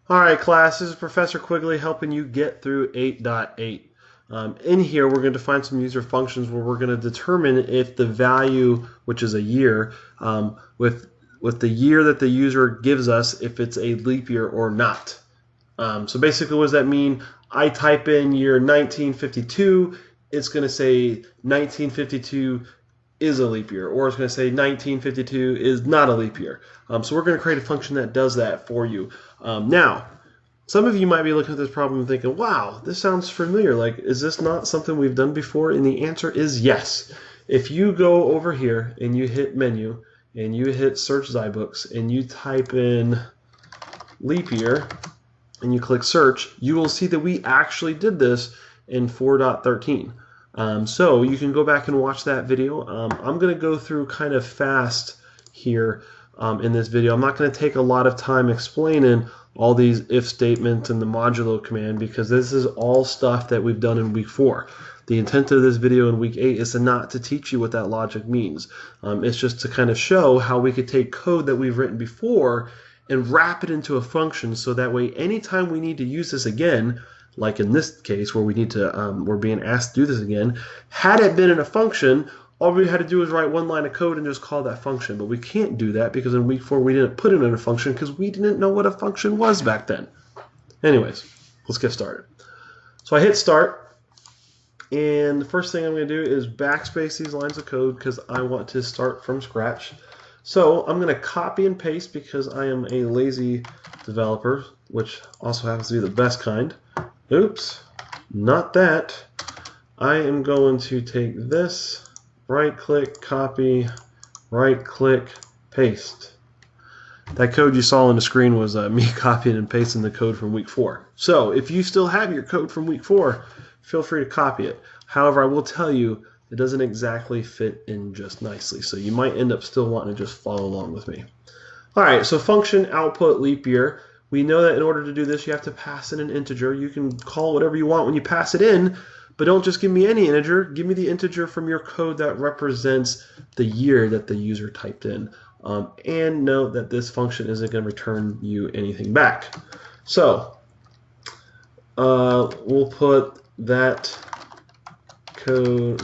All right, class, this is Professor Quigley helping you get through 8.8. In here, we're going to define some user functions where we're going to determine if the value, which is a year, with the year that the user gives us, if it's a leap year or not. So basically, what does that mean? I type in year 1952, it's going to say 1952 is a leap year, or it's going to say 1952 is not a leap year. So we're going to create a function that does that for you. Now, some of you might be looking at this problem and thinking, wow, this sounds familiar. Like, is this not something we've done before? And the answer is yes. If you go over here and you hit menu and you hit search zyBooks and you type in leap year and you click search, you will see that we actually did this in 4.13. So you can go back and watch that video. I'm going to go through kind of fast here in this video. I'm not going to take a lot of time explaining all these if statements and the modulo command because this is all stuff that we've done in week 4. The intent of this video in week 8 is not to teach you what that logic means. It's just to kind of show how we could take code that we've written before and wrap it into a function so that way anytime we need to use this again, like in this case where we need to, we're being asked to do this again, had it been in a function, all we had to do was write one line of code and just call that function. But we can't do that because in week 4 we didn't put it in a function because we didn't know what a function was back then. Anyways, let's get started. So I hit start, and the first thing I'm going to do is backspace these lines of code because I want to start from scratch. So I'm going to copy and paste because I am a lazy developer, which also happens to be the best kind. Oops, not that. I am going to take this, right-click, copy, right-click, paste. That code you saw on the screen was me copying and pasting the code from week 4. So if you still have your code from week 4, feel free to copy it. However, I will tell you it doesn't exactly fit in just nicely, so you might end up still wanting to just follow along with me. All right, so function output leap year. We know that in order to do this, you have to pass in an integer. You can call whatever you want when you pass it in, but don't just give me any integer. Give me the integer from your code that represents the year that the user typed in. And note that this function isn't going to return you anything back. So we'll put that code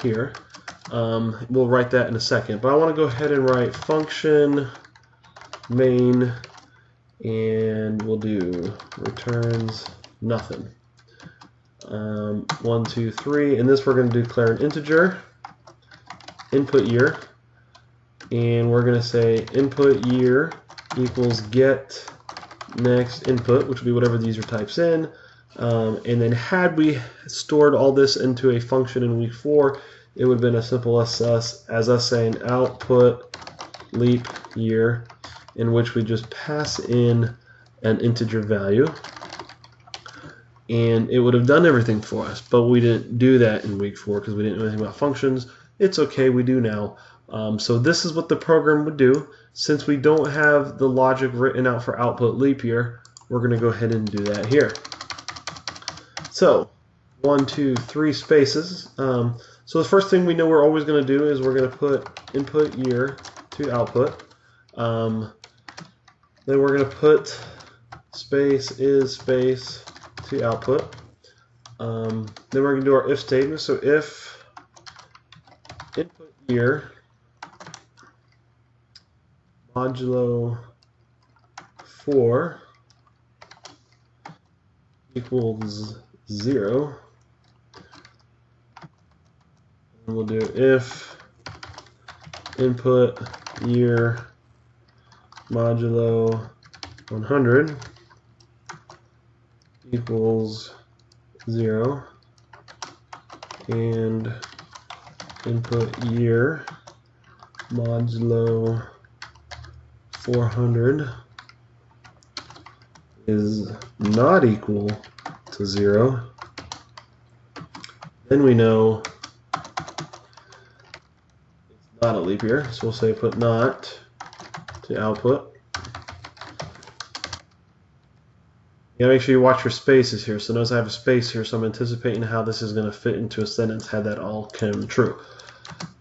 here. We'll write that in a second, but I want to go ahead and write function main, and we'll do returns nothing. 1, 2, 3, and this we're going to declare an integer, input year, and we're going to say input year equals get next input, which will be whatever the user types in. And then had we stored all this into a function in week 4, it would have been as simple as us saying output leap year, in which we just pass in an integer value, and it would have done everything for us. But we didn't do that in week 4 because we didn't know anything about functions. It's okay, we do now. So this is what the program would do. Since we don't have the logic written out for output leap year, we're going to go ahead and do that here. So 1, 2, 3 spaces. So the first thing we know we're always going to do is we're going to put input year to output. Then we're going to put space is space to output. Then we're going to do our if statement. So if input year modulo 4 equals 0, and we'll do if input year modulo 100 equals 0, and input year modulo 400 is not equal to 0, then we know it's not a leap year, so we'll say put not to output. You gotta make sure you watch your spaces here. So notice I have a space here, so I'm anticipating how this is going to fit into a sentence had that all come true.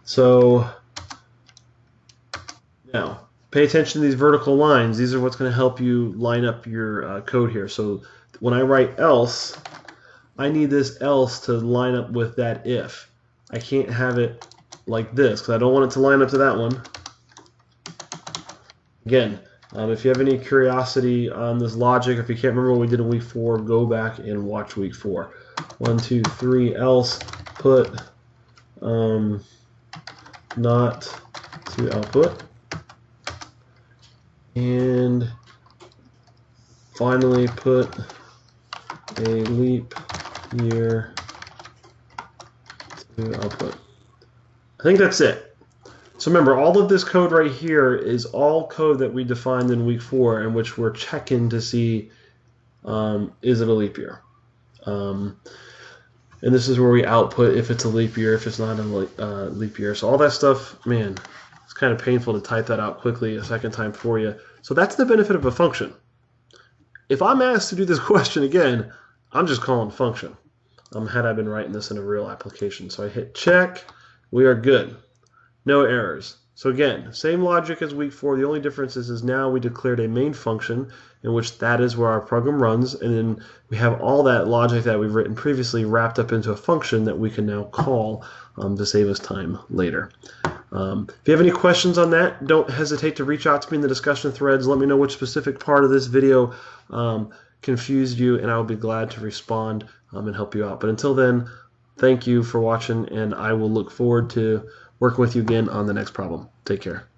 So now Pay attention to these vertical lines. These are what's going to help you line up your code here. So when I write else, I need this else to line up with that if. I can't have it like this because I don't want it to line up to that one. Again, if you have any curiosity on this logic, if you can't remember what we did in week 4, go back and watch week 4. 1, 2, 3, else, put not to output. And finally put a leap year to output. I think that's it. So remember, all of this code right here is all code that we defined in week 4 in which we're checking to see is it a leap year. And this is where we output if it's a leap year, if it's not a leap year. So all that stuff, man, it's kind of painful to type that out quickly a second time for you. So that's the benefit of a function. If I'm asked to do this question again, I'm just calling function. Had I been writing this in a real application. So I hit check. We are good. No errors. So again, same logic as week 4. The only difference is now we declared a main function in which that is where our program runs, and then we have all that logic that we've written previously wrapped up into a function that we can now call to save us time later. If you have any questions on that, don't hesitate to reach out to me in the discussion threads. Let me know which specific part of this video confused you, and I will be glad to respond and help you out. But until then, thank you for watching, and I will look forward to working with you again on the next problem. Take care.